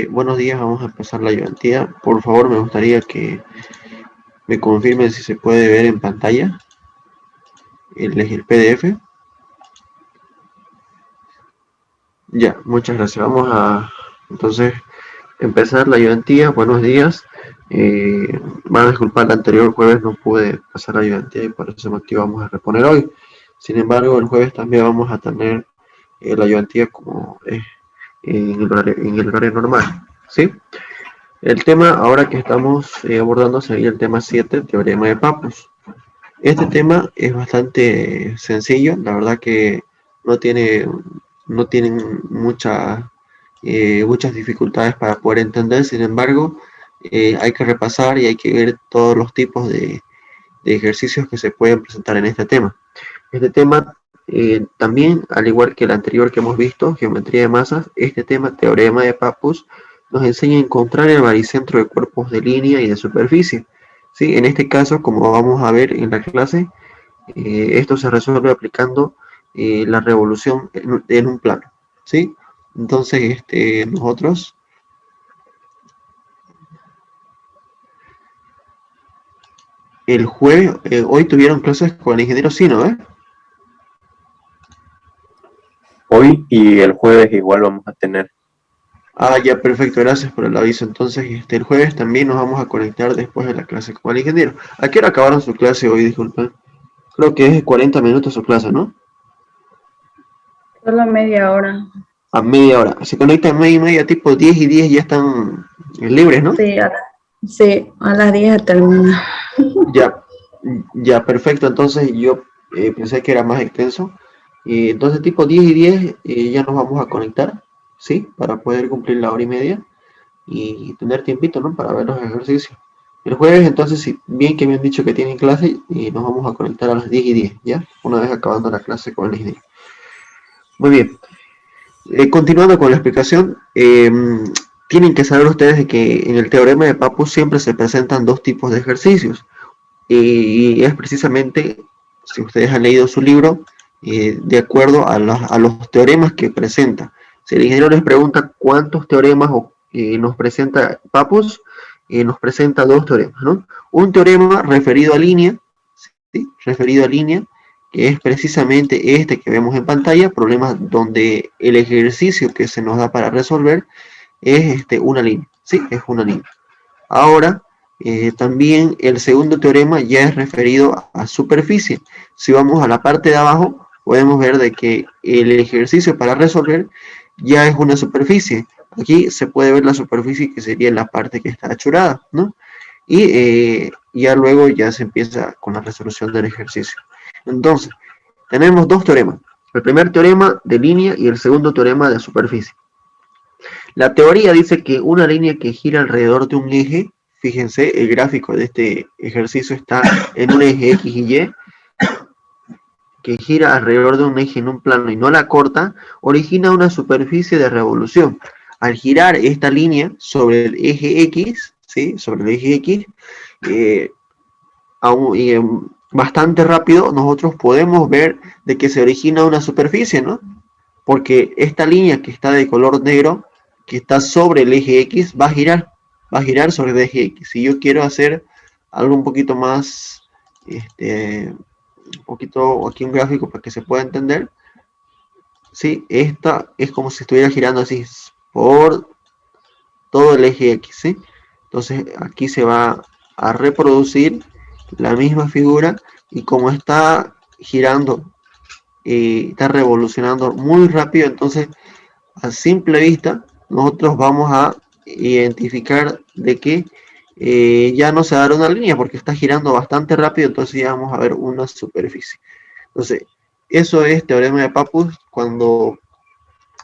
Buenos días, vamos a empezar la ayudantía. Por favor, me gustaría que me confirmen si se puede ver en pantalla el PDF. Ya, muchas gracias. Vamos a entonces empezar la ayudantía. Buenos días. Van a disculpar, el anterior jueves no pude pasar la ayudantía y por ese motivo vamos a reponer hoy. Sin embargo, el jueves también vamos a tener la ayudantía como en el horario normal, ¿sí? El tema ahora que estamos abordando sería el tema 7, teorema de Pappus. Este tema es bastante sencillo, la verdad que no tiene, no tienen muchas dificultades para poder entender. Sin embargo, hay que repasar y hay que ver todos los tipos de ejercicios que se pueden presentar en este tema. Este tema también, al igual que el anterior que hemos visto, geometría de masas, este tema, teorema de Pappus, nos enseña a encontrar el baricentro de cuerpos de línea y de superficie. ¿Sí? En este caso, como vamos a ver en la clase, esto se resuelve aplicando la revolución en un plano. ¿Sí? Entonces, nosotros el jueves, hoy tuvieron clases con el ingeniero Sino, ¿eh? Hoy y el jueves igual vamos a tener. Ah, ya, perfecto, gracias por el aviso. Entonces, el jueves también nos vamos a conectar después de la clase con el ingeniero. ¿A qué hora acabaron su clase hoy? Disculpen. Creo que es de 40 minutos su clase, ¿no? Solo media hora. A media hora. Se conectan media y media, tipo 10 y 10 ya están libres, ¿no? Sí, a las 10 termina. Ya, ya, perfecto. Entonces yo pensé que era más extenso. Entonces tipo 10 y 10 ya nos vamos a conectar, ¿sí? Para poder cumplir la hora y media y tener tiempito, ¿no? Para ver los ejercicios. El jueves, entonces, si bien que me han dicho que tienen clase, nos vamos a conectar a las 10 y 10, ¿ya? Una vez acabando la clase con el ingeniero. Muy bien. Continuando con la explicación, tienen que saber ustedes de que en el teorema de Pappus siempre se presentan dos tipos de ejercicios. Y es precisamente, si ustedes han leído su libro, de acuerdo a los teoremas que presenta. Si el ingeniero les pregunta cuántos teoremas nos presenta Pappus, nos presenta dos teoremas, ¿no? Un teorema referido a línea, ¿sí? Referido a línea, que es precisamente este que vemos en pantalla, problemas donde el ejercicio que se nos da para resolver es una línea, ¿sí? Es una línea. Ahora, también el segundo teorema ya es referido a superficie. Si vamos a la parte de abajo, podemos ver de que el ejercicio para resolver ya es una superficie. Aquí se puede ver la superficie que sería la parte que está achurada, ¿no? Y ya luego ya se empieza con la resolución del ejercicio. Entonces, tenemos dos teoremas. El primer teorema de línea y el segundo teorema de superficie. La teoría dice que una línea que gira alrededor de un eje, fíjense, el gráfico de este ejercicio está en un eje X y Y, que gira alrededor de un eje en un plano y no la corta, origina una superficie de revolución. Al girar esta línea sobre el eje X, ¿sí? Sobre el eje X, bastante rápido, nosotros podemos ver de que se origina una superficie, ¿no? Porque esta línea que está de color negro, que está sobre el eje X, va a girar sobre el eje X. Si yo quiero hacer algo un poquito más, un poquito aquí un gráfico para que se pueda entender, ¿sí? Esta es como si estuviera girando así por todo el eje X, ¿sí? Entonces aquí se va a reproducir la misma figura y como está girando y está revolucionando muy rápido, entonces a simple vista nosotros vamos a identificar de que ya no se dará una línea porque está girando bastante rápido, entonces ya vamos a ver una superficie. Entonces, eso es teorema de Pappus cuando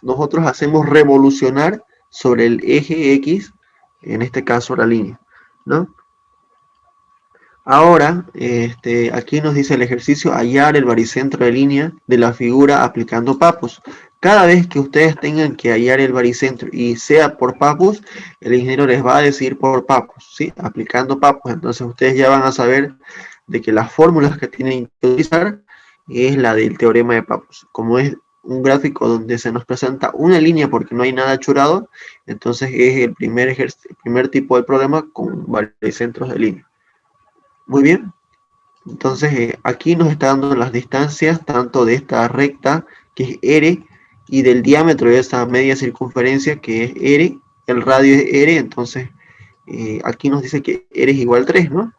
nosotros hacemos revolucionar sobre el eje X, en este caso la línea, ¿no? Ahora, aquí nos dice el ejercicio hallar el baricentro de línea de la figura aplicando Pappus. Cada vez que ustedes tengan que hallar el baricentro y sea por Pappus, el ingeniero les va a decir por Pappus, ¿sí? Aplicando Pappus. Entonces ustedes ya van a saber de que las fórmulas que tienen que utilizar es la del teorema de Pappus. Como es un gráfico donde se nos presenta una línea porque no hay nada achurado, entonces es el primer tipo de problema con baricentros de línea. Muy bien. Entonces aquí nos está dando las distancias tanto de esta recta que es R y del diámetro de esa media circunferencia que es R, el radio es R, entonces aquí nos dice que R es igual a 3, ¿no?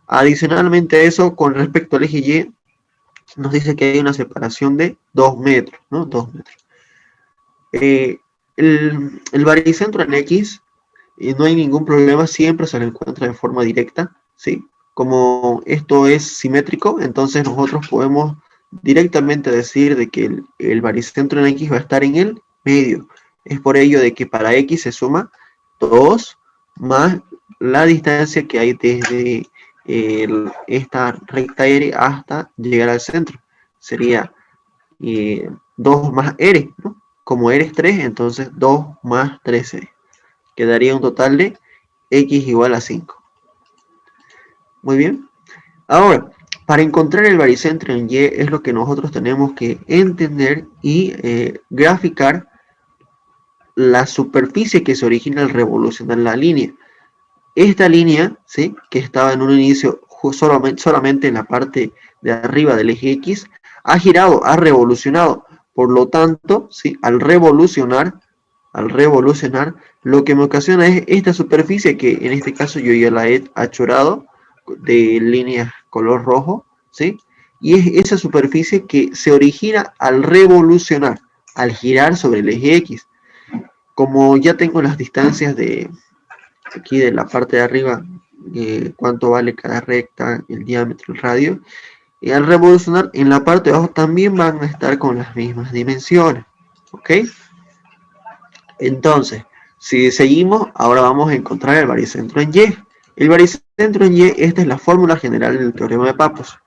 Adicionalmente a eso, con respecto al eje Y, nos dice que hay una separación de 2 metros, ¿no? 2 metros. El baricentro en X, no hay ningún problema, siempre se lo encuentra de forma directa, ¿sí? Como esto es simétrico, entonces nosotros podemos directamente decir de que el baricentro en X va a estar en el medio. Es por ello de que para X se suma 2 más la distancia que hay desde esta recta R hasta llegar al centro. Sería 2 más R, ¿no? Como R es 3, entonces 2 más 3R. Quedaría un total de X igual a 5. Muy bien. Ahora, para encontrar el baricentro en Y es lo que nosotros tenemos que entender y graficar la superficie que se origina al revolucionar la línea. Esta línea, ¿sí?, que estaba en un inicio solamente en la parte de arriba del eje X, ha girado, ha revolucionado. Por lo tanto, ¿sí?, al revolucionar, lo que me ocasiona es esta superficie que en este caso yo ya la he achorado de líneas color rojo, ¿sí? Y es esa superficie que se origina al revolucionar, al girar sobre el eje X. Como ya tengo las distancias de aquí de la parte de arriba, cuánto vale cada recta, el diámetro, el radio, y al revolucionar en la parte de abajo también van a estar con las mismas dimensiones, ¿ok? Entonces, si seguimos, ahora vamos a encontrar el baricentro en Y. El baricentro en Y, esta es la fórmula general del teorema de Pappos.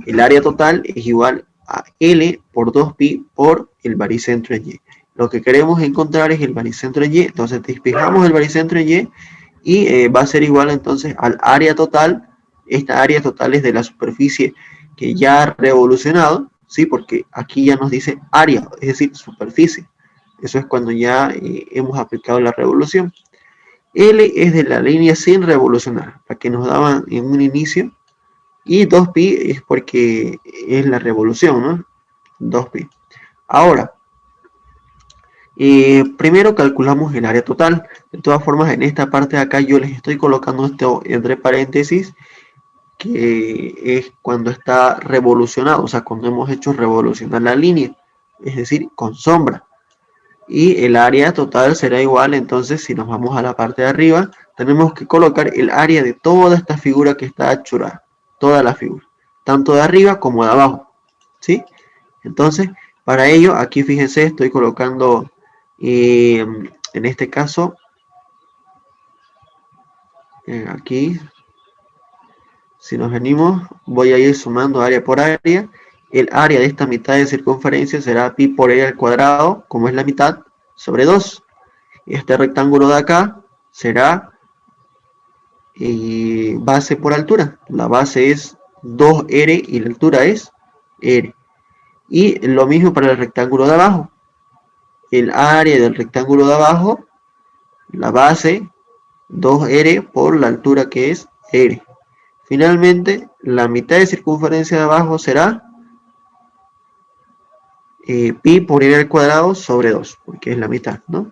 El área total es igual a L por 2pi por el baricentro en Y. Lo que queremos encontrar es el baricentro en Y, entonces despejamos el baricentro en Y y va a ser igual entonces al área total. Esta área total es de la superficie que ya ha revolucionado, ¿sí? Porque aquí ya nos dice área, es decir, superficie. Eso es cuando ya hemos aplicado la revolución. L es de la línea sin revolucionar, la que nos daban en un inicio. Y 2pi es porque es la revolución, ¿no? 2pi. Ahora, primero calculamos el área total. De todas formas, en esta parte de acá yo les estoy colocando esto entre paréntesis, que es cuando está revolucionado, o sea, cuando hemos hecho revolucionar la línea, es decir, con sombra. Y el área total será igual, entonces, si nos vamos a la parte de arriba, tenemos que colocar el área de toda esta figura que está achurada, toda la figura, tanto de arriba como de abajo, ¿sí? Entonces, para ello, aquí fíjense, estoy colocando, en este caso, aquí, si nos venimos, voy a ir sumando área por área. El área de esta mitad de circunferencia será pi por r al cuadrado, como es la mitad, sobre 2. Este rectángulo de acá será base por altura. La base es 2r y la altura es r. Y lo mismo para el rectángulo de abajo. El área del rectángulo de abajo, la base, 2r por la altura que es r. Finalmente, la mitad de circunferencia de abajo será pi por r al cuadrado sobre 2, porque es la mitad, ¿no?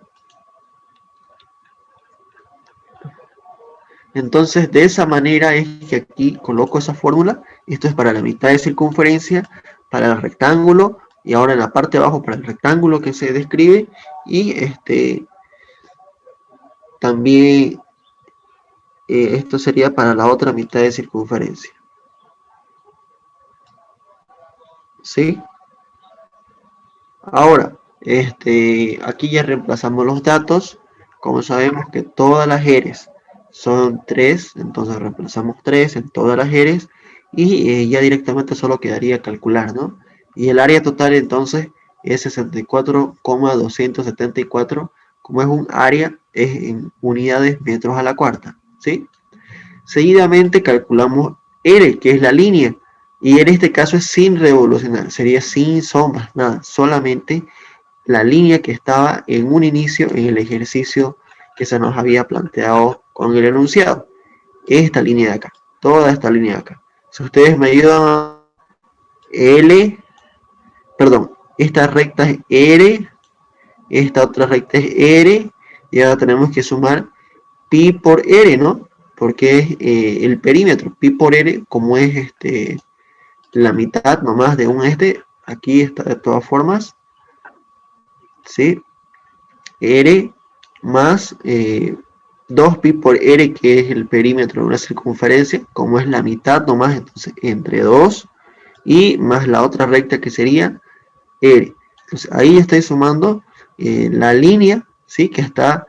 Entonces, de esa manera es que aquí coloco esa fórmula. Esto es para la mitad de circunferencia, para el rectángulo, y ahora en la parte de abajo para el rectángulo que se describe, y también esto sería para la otra mitad de circunferencia. ¿Sí? Ahora, aquí ya reemplazamos los datos. Como sabemos que todas las eres son 3, entonces reemplazamos 3 en todas las eres y ya directamente solo quedaría calcular, ¿no? Y el área total entonces es 64,274. Como es un área, es en unidades metros a la cuarta, ¿sí? Seguidamente calculamos R, que es la línea. Y en este caso es sin revolucionar, sería sin sombras, nada, solamente la línea que estaba en un inicio en el ejercicio que se nos había planteado con el enunciado. Esta línea de acá, toda esta línea de acá. Si ustedes me ayudan a L, perdón, esta recta es R, esta otra recta es R, y ahora tenemos que sumar pi por R, ¿no? Porque es el perímetro, pi por R, como es la mitad nomás de un aquí está de todas formas, ¿sí? R más 2pi por R, que es el perímetro de una circunferencia, como es la mitad nomás, entonces entre 2 y más la otra recta que sería R. Entonces ahí estoy sumando la línea, ¿sí? que estaba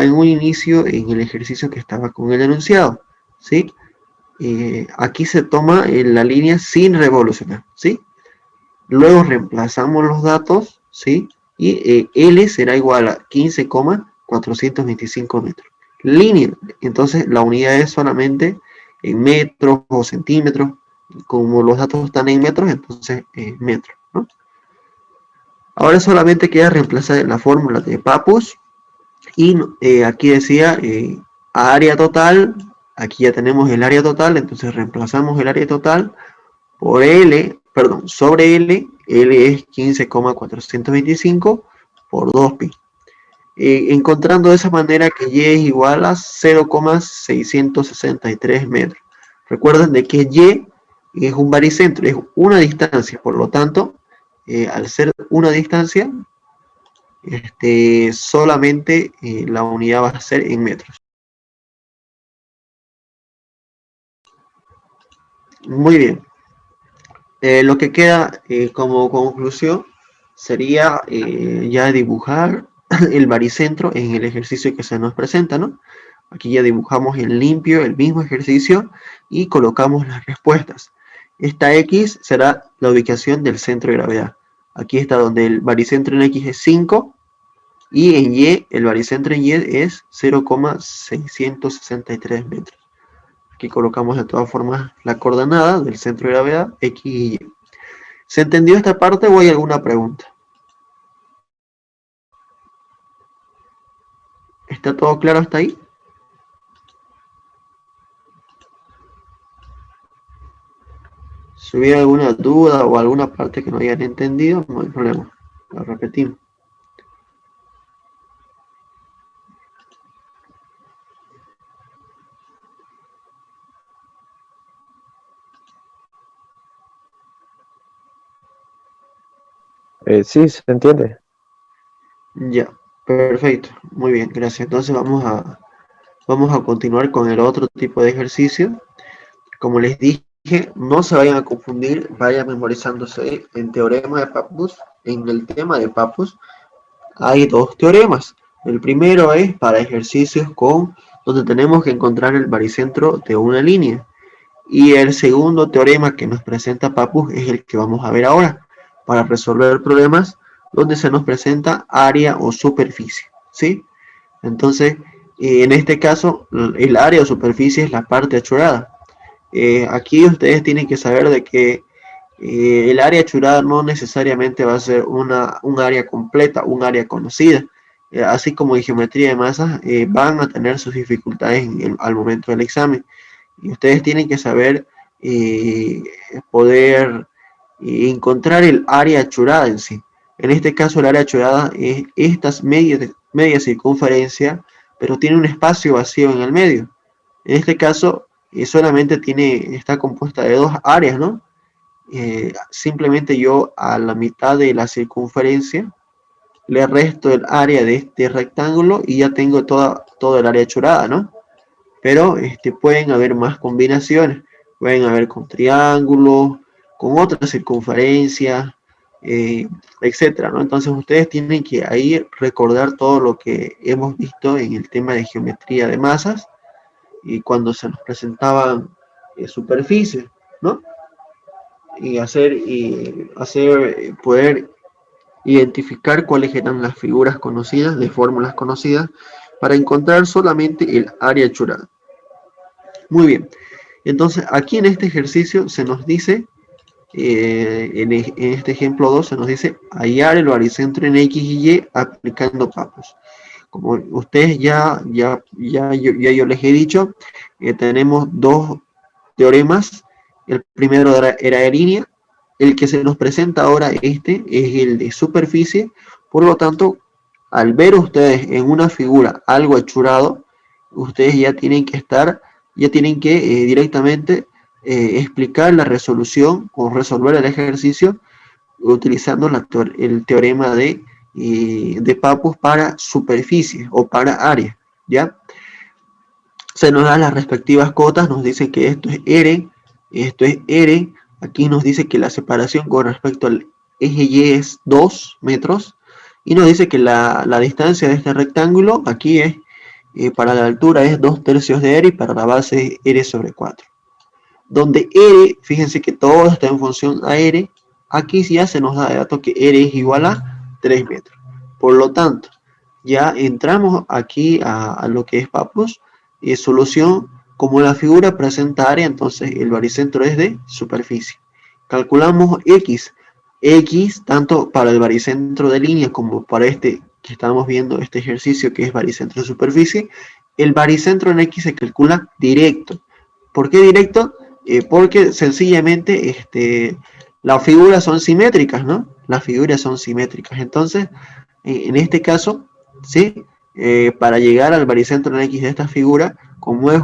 en un inicio en el ejercicio que estaba con el enunciado, ¿sí? Aquí se toma la línea sin revolucionar, ¿sí? Luego reemplazamos los datos, ¿sí? Y L será igual a 15,425 metros. Línea, entonces la unidad es solamente en metros o centímetros. Como los datos están en metros, entonces metros, ¿no? Ahora solamente queda reemplazar la fórmula de Pappus. Y aquí decía área total. Aquí ya tenemos el área total, entonces reemplazamos el área total por L, perdón, sobre L. L es 15,425 por 2pi. Encontrando de esa manera que Y es igual a 0,663 metros. Recuerden de que Y es un baricentro, es una distancia, por lo tanto, al ser una distancia, solamente la unidad va a ser en metros. Muy bien. Lo que queda como conclusión sería ya dibujar el baricentro en el ejercicio que se nos presenta, ¿no? Aquí ya dibujamos en limpio el mismo ejercicio y colocamos las respuestas. Esta X será la ubicación del centro de gravedad. Aquí está donde el baricentro en X es 5 y en Y, el baricentro en Y es 0,663 metros. Aquí colocamos de todas formas la coordenada del centro de gravedad, X y Y. ¿Se entendió esta parte o hay alguna pregunta? ¿Está todo claro hasta ahí? Si hubiera alguna duda o alguna parte que no hayan entendido, no hay problema. Lo repetimos. Sí, se entiende. Ya, perfecto. Muy bien, gracias. Entonces vamos a continuar con el otro tipo de ejercicio. Como les dije, no se vayan a confundir, vayan memorizándose el teorema de Pappus. En el tema de Pappus hay dos teoremas. El primero es para ejercicios donde tenemos que encontrar el baricentro de una línea. Y el segundo teorema que nos presenta Pappus es el que vamos a ver ahora, para resolver problemas donde se nos presenta área o superficie, ¿sí? Entonces, en este caso, el área o superficie es la parte achorada. Aquí ustedes tienen que saber de que el área achurada no necesariamente va a ser un área completa, un área conocida. Así como en geometría de masas, van a tener sus dificultades al momento del examen. Y ustedes tienen que saber poder encontrar el área achurada en sí. En este caso, el área achurada es estas media circunferencia, pero tiene un espacio vacío en el medio. En este caso, solamente está compuesta de dos áreas, ¿no? Simplemente yo a la mitad de la circunferencia le resto el área de este rectángulo y ya tengo todo el área achurada, ¿no? Pero pueden haber más combinaciones, pueden haber con triángulos, con otras circunferencias, etcétera, ¿no? Entonces ustedes tienen que ahí recordar todo lo que hemos visto en el tema de geometría de masas y cuando se nos presentaban superficies, ¿no? Y poder identificar cuáles eran las figuras conocidas, de fórmulas conocidas, para encontrar solamente el área achurada. Muy bien. Entonces, aquí en este ejercicio se nos dice, en este ejemplo 2 se nos dice hallar el baricentro en X y Y aplicando Pappus. Como ustedes yo les he dicho, tenemos dos teoremas. El primero era de línea, el que se nos presenta ahora es el de superficie. Por lo tanto, al ver ustedes en una figura algo hechurado, ustedes ya tienen que directamente explicar la resolución o resolver el ejercicio utilizando el teorema de Pappus para superficie o para área, ¿ya? Se nos dan las respectivas cotas, nos dice que esto es R, aquí nos dice que la separación con respecto al eje Y es 2 metros, y nos dice que la distancia de este rectángulo aquí es, para la altura es 2/3 de R y para la base es R sobre 4. Donde R, fíjense que todo está en función a R, aquí ya se nos da de dato que R es igual a 3 metros. Por lo tanto, ya entramos aquí a lo que es Pappus, y solución, como la figura presenta área, entonces el baricentro es de superficie. Calculamos X tanto para el baricentro de línea como para este que estamos viendo, este ejercicio que es baricentro de superficie. El baricentro en X se calcula directo. ¿Por qué directo? Porque sencillamente las figuras son simétricas, ¿no? Las figuras son simétricas. Entonces, en este caso, ¿sí? Para llegar al baricentro en X de esta figura, como es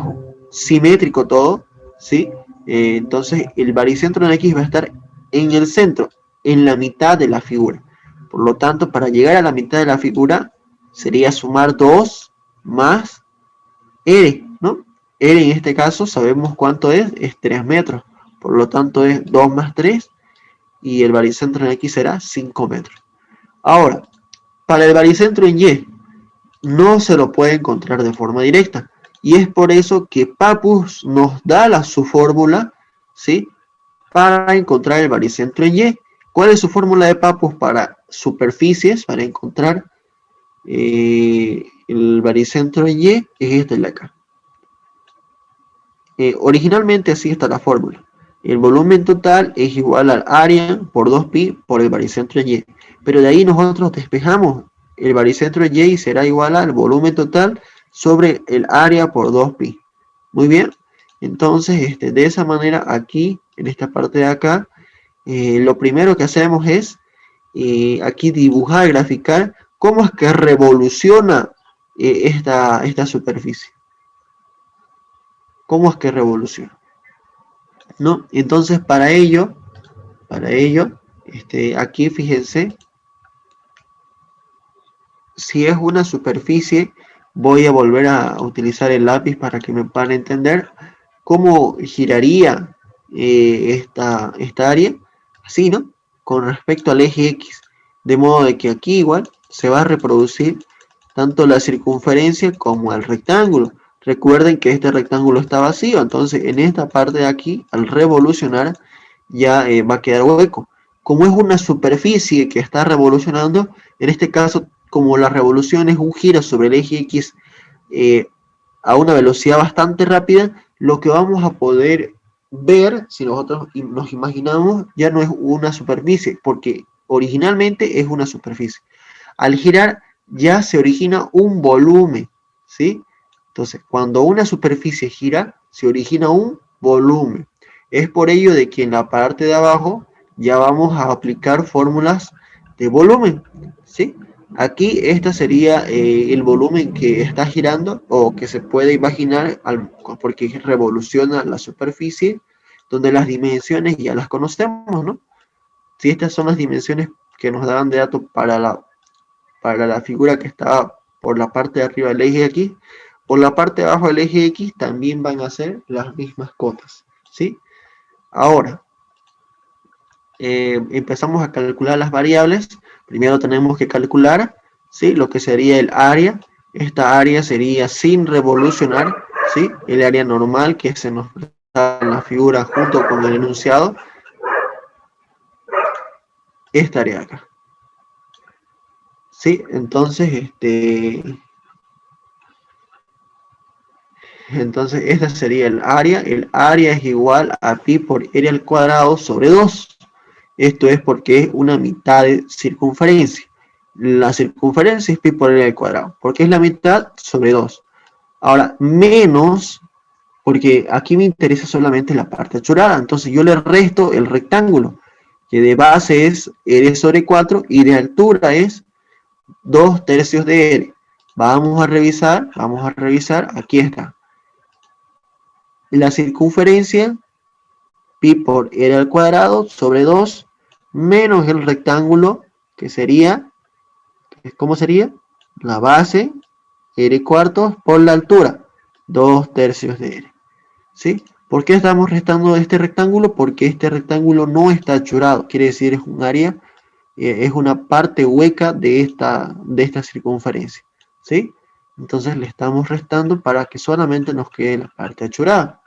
simétrico todo, ¿sí? Entonces el baricentro en X va a estar en el centro, en la mitad de la figura. Por lo tanto, para llegar a la mitad de la figura, sería sumar 2 más R, ¿no? R en este caso sabemos cuánto es 3 metros. Por lo tanto es 2 más 3 y el baricentro en X será 5 metros. Ahora, para el baricentro en Y no se lo puede encontrar de forma directa. Y es por eso que Pappus nos da su fórmula, ¿sí? Para encontrar el baricentro en Y. ¿Cuál es su fórmula de Pappus para superficies? Para encontrar el baricentro en Y, es este de acá. Originalmente así está la fórmula. El volumen total es igual al área por 2pi por el baricentro en Y. Pero de ahí nosotros despejamos el baricentro en Y será igual al volumen total sobre el área por 2pi. Muy bien. Entonces, de esa manera aquí, en esta parte de acá, lo primero que hacemos es aquí dibujar, graficar cómo es que revoluciona esta superficie. ¿Cómo es que revoluciona? ¿No? Entonces, para ello, aquí fíjense, si es una superficie, voy a volver a utilizar el lápiz para que me puedan entender cómo giraría esta área, así, ¿no? Con respecto al eje X, de modo de que aquí igual se va a reproducir tanto la circunferencia como el rectángulo. Recuerden que este rectángulo está vacío, entonces en esta parte de aquí, al revolucionar, ya va a quedar hueco. Como es una superficie que está revolucionando, en este caso, como la revolución es un giro sobre el eje X a una velocidad bastante rápida, lo que vamos a poder ver, si nosotros nos imaginamos, ya no es una superficie, porque originalmente es una superficie. Al girar ya se origina un volumen, ¿sí? Entonces, cuando una superficie gira, se origina un volumen. Es por ello de que en la parte de abajo ya vamos a aplicar fórmulas de volumen, ¿sí? Aquí este sería el volumen que está girando o que se puede imaginar porque revoluciona la superficie, donde las dimensiones ya las conocemos, ¿no? Si estas son las dimensiones que nos daban de datos para la figura que está por la parte de arriba del eje X, por la parte de abajo del eje X también van a ser las mismas cotas, ¿sí? Ahora, empezamos a calcular las variables. Primero tenemos que calcular, ¿sí? Lo que sería el área. Esta área sería sin revolucionar, ¿sí? El área normal que se nos da en la figura junto con el enunciado. Esta área de acá. ¿Sí? Entonces, Entonces, esta sería el área. El área es igual a pi por r al cuadrado sobre 2. Esto es porque es una mitad de circunferencia. La circunferencia es pi por r al cuadrado, porque es la mitad sobre 2. Ahora, menos, porque aquí me interesa solamente la parte achorada. Entonces, yo le resto el rectángulo, que de base es r sobre 4 y de altura es 2 tercios de r. Vamos a revisar, aquí está. La circunferencia, pi por r al cuadrado sobre 2, menos el rectángulo, que sería, ¿cómo sería? La base, r cuartos, por la altura, 2 tercios de r. ¿Sí? ¿Por qué estamos restando este rectángulo? Porque este rectángulo no está achurado, quiere decir es un área, es una parte hueca de esta circunferencia. ¿Sí? Entonces le estamos restando para que solamente nos quede la parte achurada.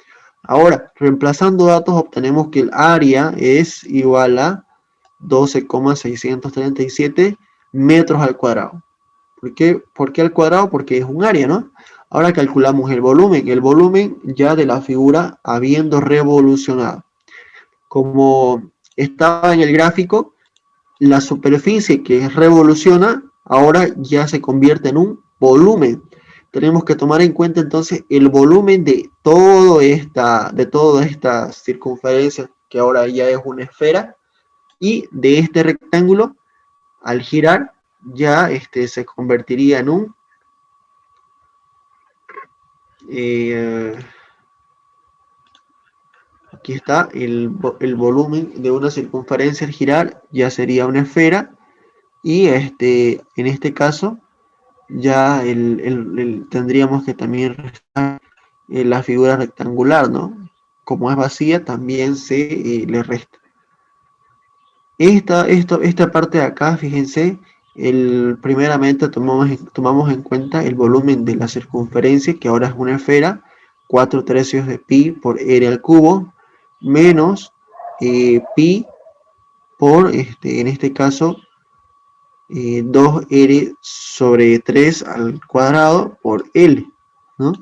Ahora, reemplazando datos, obtenemos que el área es igual a 12,637 metros al cuadrado. ¿Por qué al cuadrado? Porque es un área, ¿no? Ahora calculamos el volumen ya de la figura habiendo revolucionado. Como estaba en el gráfico, la superficie que revoluciona ahora ya se convierte en un volumen. Tenemos que tomar en cuenta entonces el volumen de toda esta circunferencia, que ahora ya es una esfera, y de este rectángulo, al girar, ya se convertiría en un aquí está el volumen de una circunferencia al girar, ya sería una esfera, y en este caso ya tendríamos que también restar la figura rectangular, ¿no? Como es vacía, también se le resta. Esta parte de acá, fíjense, primeramente tomamos en cuenta el volumen de la circunferencia, que ahora es una esfera, 4 tercios de pi por r al cubo, menos pi por, en este caso, 2r sobre 3 al cuadrado por L, ¿no?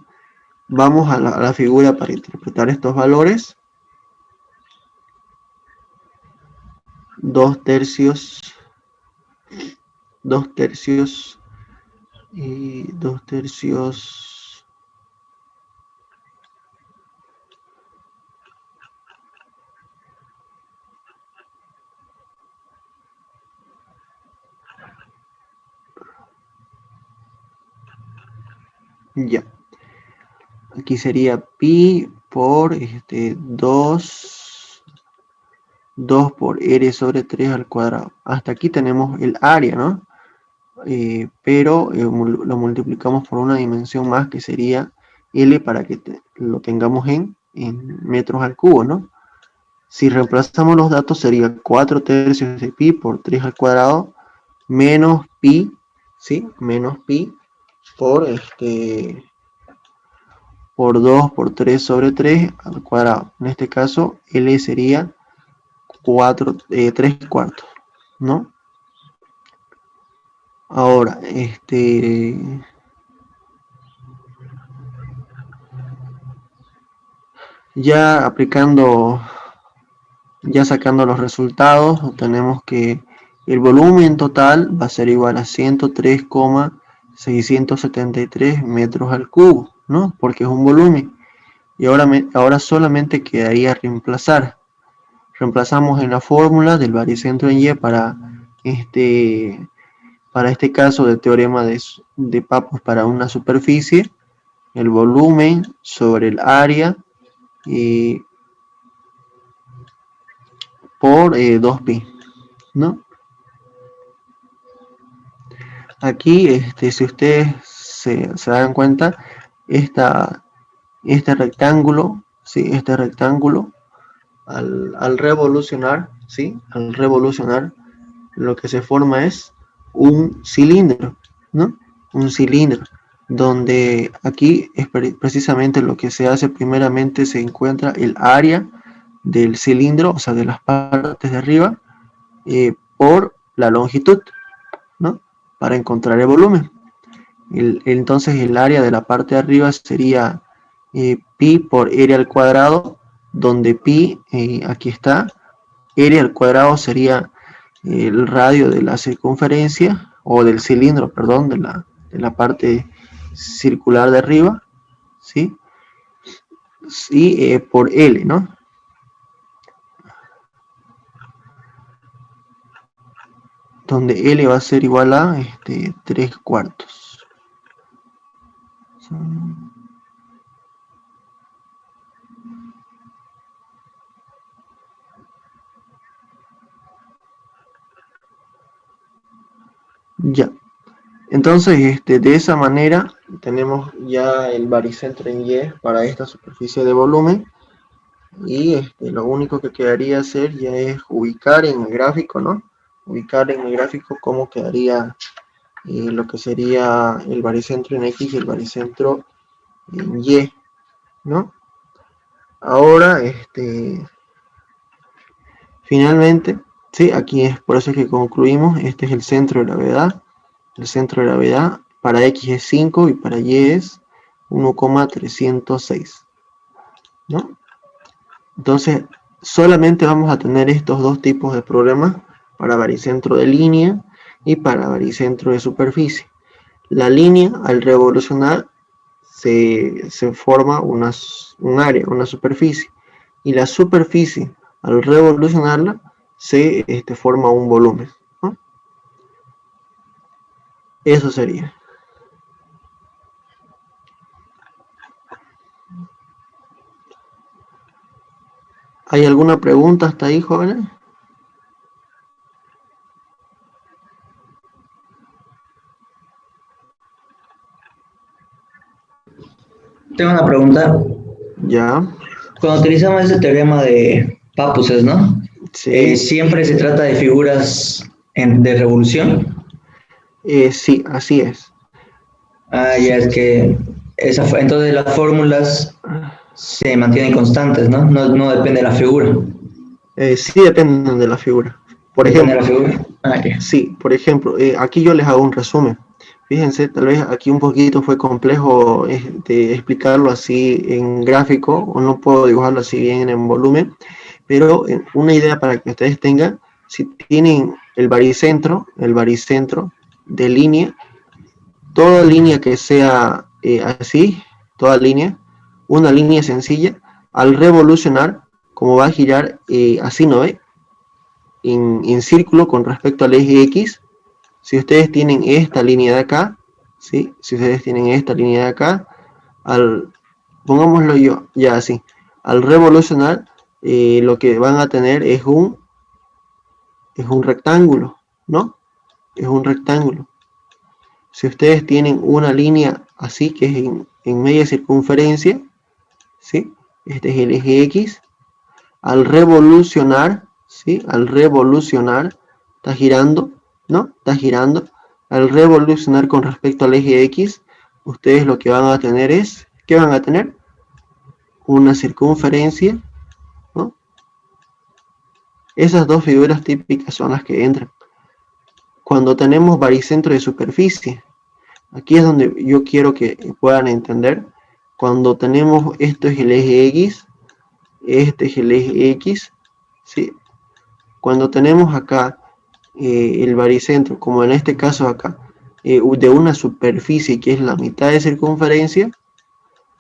Vamos a la figura para interpretar estos valores. 2 tercios y 2 tercios ya. Aquí sería pi por 2 por r sobre 3 al cuadrado. Hasta aquí tenemos el área, ¿no? Pero lo multiplicamos por una dimensión más, que sería L, para que lo tengamos en metros al cubo, ¿no? Si reemplazamos los datos, sería 4 tercios de pi por 3 al cuadrado menos pi, ¿sí? Menos pi por por 2 por 3 sobre 3 al cuadrado. En este caso, L sería 3 cuartos, ¿no? Ahora, ya sacando los resultados, obtenemos que el volumen total va a ser igual a 103,673 metros al cubo, ¿no? Porque es un volumen. Y ahora solamente quedaría reemplazar. Reemplazamos en la fórmula del baricentro en Y para este caso del teorema de Pappus para una superficie, el volumen sobre el área por 2pi, ¿no? Aquí, si ustedes se dan cuenta, este rectángulo, ¿sí? Este rectángulo, al revolucionar, ¿sí? Al revolucionar, lo que se forma es un cilindro, ¿no? Un cilindro, donde aquí es precisamente lo que se hace. Primeramente se encuentra el área del cilindro, o sea, de las partes de arriba, por la longitud, ¿no? Para encontrar el volumen. Entonces el área de la parte de arriba sería pi por r al cuadrado, donde pi, aquí está, r al cuadrado sería el radio de la circunferencia, o del cilindro, perdón, de la parte circular de arriba, ¿sí? Y por L, ¿no? Donde L va a ser igual a 3/4. Ya. Entonces, de esa manera tenemos ya el baricentro en Y para esta superficie de volumen. Y lo único que quedaría hacer ya es ubicar en el gráfico, ¿no? Ubicar en el gráfico cómo quedaría lo que sería el baricentro en X y el baricentro en Y, ¿no? Ahora, finalmente, sí, aquí es por eso que concluimos, este es el centro de gravedad. El centro de gravedad para X es 5 y para Y es 1,306, ¿no? Entonces, solamente vamos a tener estos dos tipos de problemas para baricentro de línea y para baricentro de superficie. La línea, al revolucionar, se forma un área, una superficie. Y la superficie, al revolucionarla, se forma un volumen, ¿no? Eso sería. ¿Hay alguna pregunta hasta ahí, jóvenes? Tengo una pregunta. Ya. Cuando utilizamos ese teorema de Papuses, ¿no? Sí. Siempre se trata de figuras de revolución. Sí, así es. Ah, ya es que entonces las fórmulas se mantienen constantes, ¿no? No depende de la figura. Sí dependen de la figura. Por ¿Depende ejemplo, de la figura? Ah, ya. sí, por ejemplo, aquí yo les hago un resumen. Fíjense, tal vez aquí un poquito fue complejo explicarlo así en gráfico, o no puedo dibujarlo así bien en volumen, pero una idea para que ustedes tengan, si tienen el baricentro de línea, toda línea que sea así, toda línea, una línea sencilla, al revolucionar, como va a girar así, ¿no ve? En círculo con respecto al eje X. Si ustedes tienen esta línea de acá, ¿sí? Si ustedes tienen esta línea de acá, pongámoslo yo ya así, al revolucionar, lo que van a tener es un rectángulo, ¿no? Es un rectángulo. Si ustedes tienen una línea así, que es en media circunferencia, ¿sí? Este es el eje X. Al revolucionar, ¿sí? Al revolucionar, está girando, ¿no? Está girando. Al revolucionar con respecto al eje X, ustedes lo que van a tener es, ¿qué van a tener? Una circunferencia, ¿no? Esas dos figuras típicas son las que entran. Cuando tenemos baricentro de superficie, aquí es donde yo quiero que puedan entender. Cuando tenemos, esto es el eje X, este es el eje X, ¿sí? Cuando tenemos acá el baricentro, como en este caso acá, de una superficie que es la mitad de circunferencia,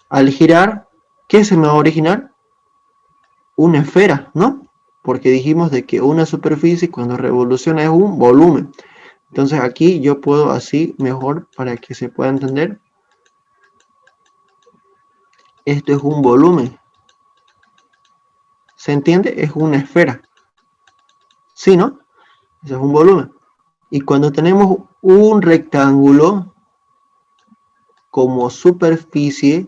al girar, ¿qué se me va a originar? Una esfera, ¿no? Porque dijimos de que una superficie cuando revoluciona es un volumen. Entonces aquí yo puedo así mejor para que se pueda entender. Esto es un volumen. ¿Se entiende? Es una esfera. ¿Sí, no? Ese es un volumen. Y cuando tenemos un rectángulo como superficie,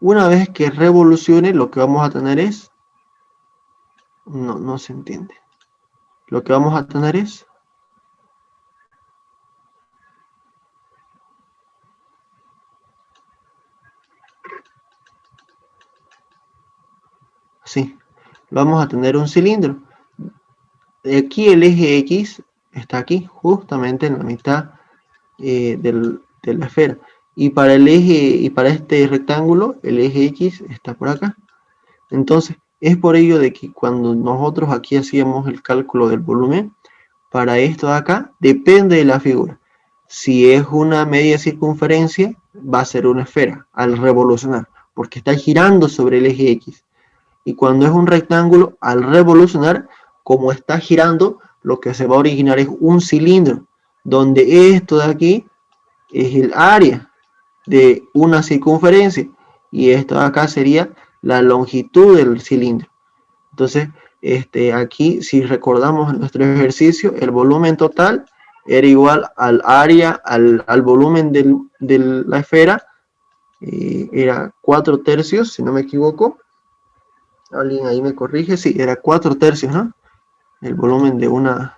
una vez que revolucione, lo que vamos a tener es... No se entiende. Lo que vamos a tener es... Sí, vamos a tener un cilindro. Aquí el eje X está aquí, justamente en la mitad de la esfera. y para el eje, y para este rectángulo, el eje X está por acá. Entonces, es por ello de que cuando nosotros aquí hacíamos el cálculo del volumen, para esto de acá, depende de la figura. Si es una media circunferencia, va a ser una esfera al revolucionar, porque está girando sobre el eje X. Y cuando es un rectángulo, al revolucionar, como está girando, lo que se va a originar es un cilindro, donde esto de aquí es el área de una circunferencia, y esto de acá sería la longitud del cilindro. Entonces, aquí, si recordamos nuestro ejercicio, el volumen total era igual al área, al volumen de la esfera, era 4/3, si no me equivoco. Alguien ahí me corrige, sí, era 4/3, ¿no? El volumen de una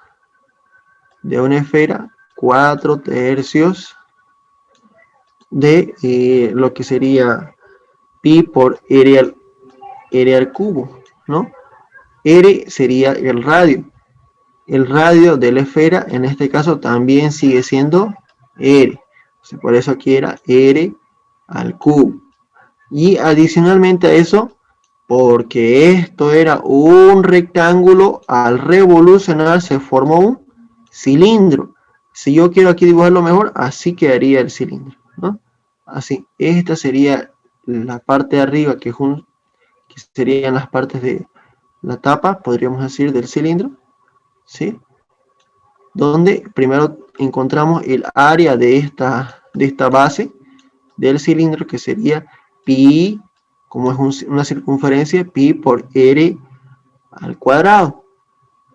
esfera, 4/3 de lo que sería pi por r al cubo, ¿no? R sería el radio. El radio de la esfera, en este caso, también sigue siendo R. Por eso aquí era R al cubo. Y adicionalmente a eso, porque esto era un rectángulo, al revolucionar se formó un cilindro. Si yo quiero aquí dibujarlo mejor, así quedaría el cilindro, ¿no? Así, esta sería la parte de arriba, que serían las partes de la tapa, podríamos decir, del cilindro, ¿sí? Donde primero encontramos el área de esta base del cilindro, que sería pi, como es una circunferencia, pi por r al cuadrado,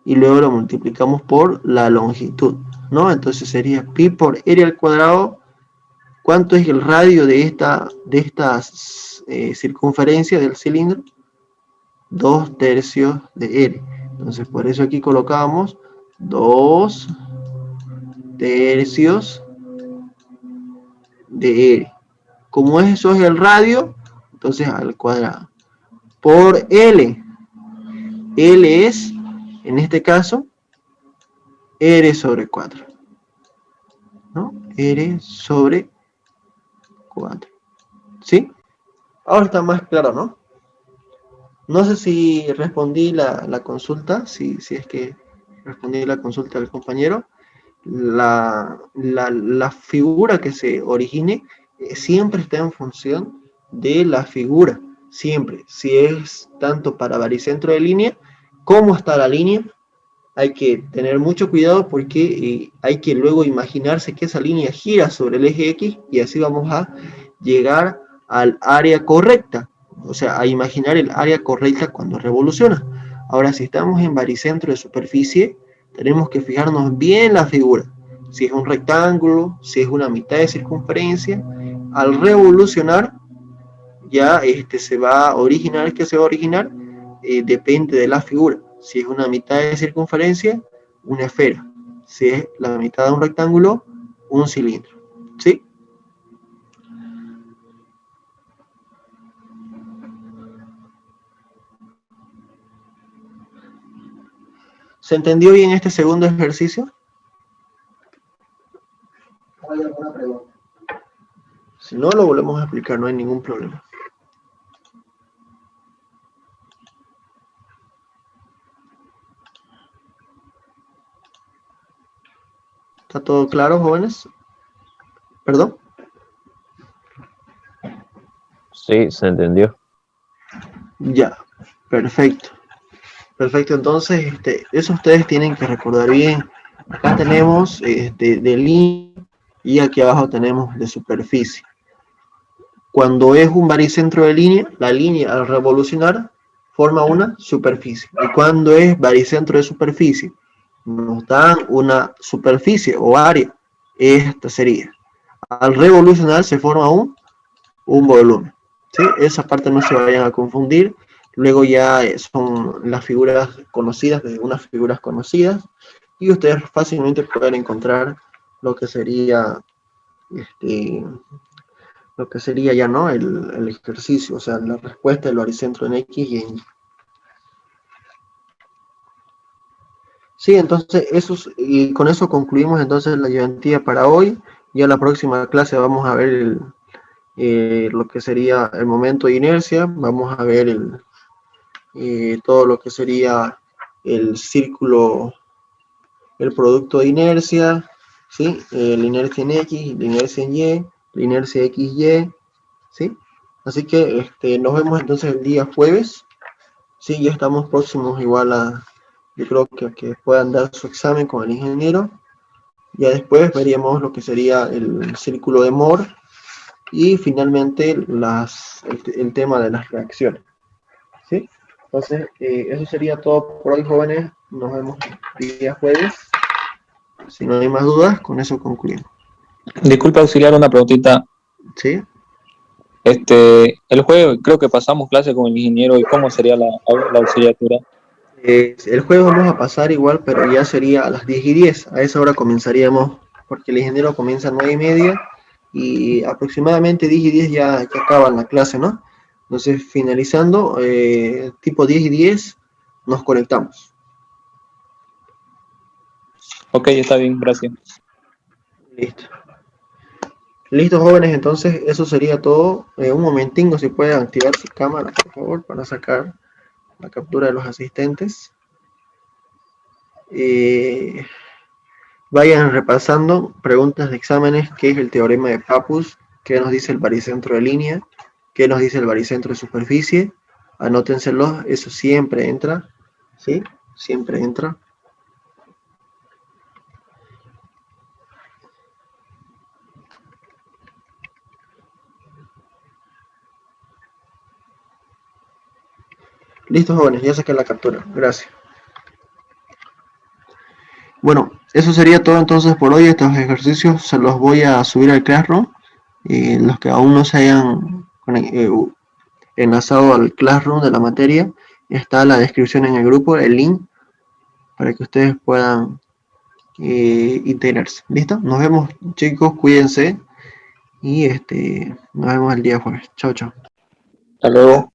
y luego lo multiplicamos por la longitud, ¿no? Entonces sería pi por r al cuadrado. ¿Cuánto es el radio de esta circunferencia del cilindro? 2/3 de r. Entonces por eso aquí colocamos 2/3 de r. Como eso es el radio, entonces al cuadrado. Por L. L es, en este caso, R sobre 4. ¿No? R sobre 4. ¿Sí? Ahora está más claro, ¿no? No sé si respondí la consulta, si es que respondí la consulta del compañero. La figura que se origine siempre está en función de la figura, siempre. Si es tanto para baricentro de línea, ¿cómo está la línea? Hay que tener mucho cuidado porque hay que luego imaginarse que esa línea gira sobre el eje X, y así vamos a llegar al área correcta. O sea, a imaginar el área correcta cuando revoluciona. Ahora, si estamos en baricentro de superficie, tenemos que fijarnos bien la figura. Si es un rectángulo, si es una mitad de circunferencia, al revolucionar, ya se va a originar, depende de la figura. Si es una mitad de circunferencia, una esfera. Si es la mitad de un rectángulo, un cilindro. ¿Sí? ¿Se entendió bien este segundo ejercicio? ¿Hay alguna pregunta? Si no, lo volvemos a explicar, no hay ningún problema. ¿Está todo claro, jóvenes? ¿Perdón? Sí, se entendió. Ya, perfecto. Perfecto, entonces eso ustedes tienen que recordar bien. Acá tenemos de línea y aquí abajo tenemos de superficie. Cuando es un baricentro de línea, la línea al revolucionar forma una superficie. Y cuando es baricentro de superficie, nos dan una superficie o área. Esta sería. Al revolucionar se forma un volumen. ¿Sí? Esa parte no se vayan a confundir. Luego ya son las figuras conocidas, de unas figuras conocidas, y ustedes fácilmente pueden encontrar lo que sería ya, ¿no? El ejercicio, o sea, la respuesta del baricentro en X y en Y. Sí, entonces y con eso concluimos entonces la ayudantía para hoy. Ya en la próxima clase vamos a ver lo que sería el momento de inercia, vamos a ver todo lo que sería el círculo, el producto de inercia, ¿sí? La inercia en X, la inercia en Y, la inercia XY, ¿sí? Así que nos vemos entonces el día jueves, ¿sí? Ya estamos próximos igual yo creo que puedan dar su examen con el ingeniero. Ya después veríamos lo que sería el círculo de Moore y finalmente el tema de las reacciones, ¿sí? Entonces, eso sería todo por hoy, jóvenes. Nos vemos el día jueves. Si no hay más dudas, con eso concluimos. Disculpa, auxiliar, una preguntita. ¿Sí? El jueves creo que pasamos clase con el ingeniero y cómo sería la auxiliatura. El jueves vamos a pasar igual, pero ya sería a las 10:10. A esa hora comenzaríamos, porque el ingeniero comienza a 9:30 y aproximadamente 10:10 ya acaban la clase, ¿no? Entonces, finalizando, tipo 10:10, nos conectamos. Ok, está bien, gracias. Listo. Listo, jóvenes, entonces eso sería todo. Un momentingo, si pueden activar su cámara, por favor, para sacar la captura de los asistentes. Vayan repasando preguntas de exámenes, qué es el teorema de Pappus, qué nos dice el baricentro de línea, qué nos dice el baricentro de superficie. Anótenselos, eso siempre entra, ¿sí? Siempre entra. Listo, jóvenes, ya saqué la captura. Gracias. Bueno, eso sería todo entonces por hoy. Estos ejercicios se los voy a subir al Classroom. Los que aún no se hayan enlazado al Classroom de la materia, está la descripción en el grupo, el link, para que ustedes puedan integrarse. ¿Listo? Nos vemos, chicos, cuídense y nos vemos el día jueves. Chao, chao. Hasta luego.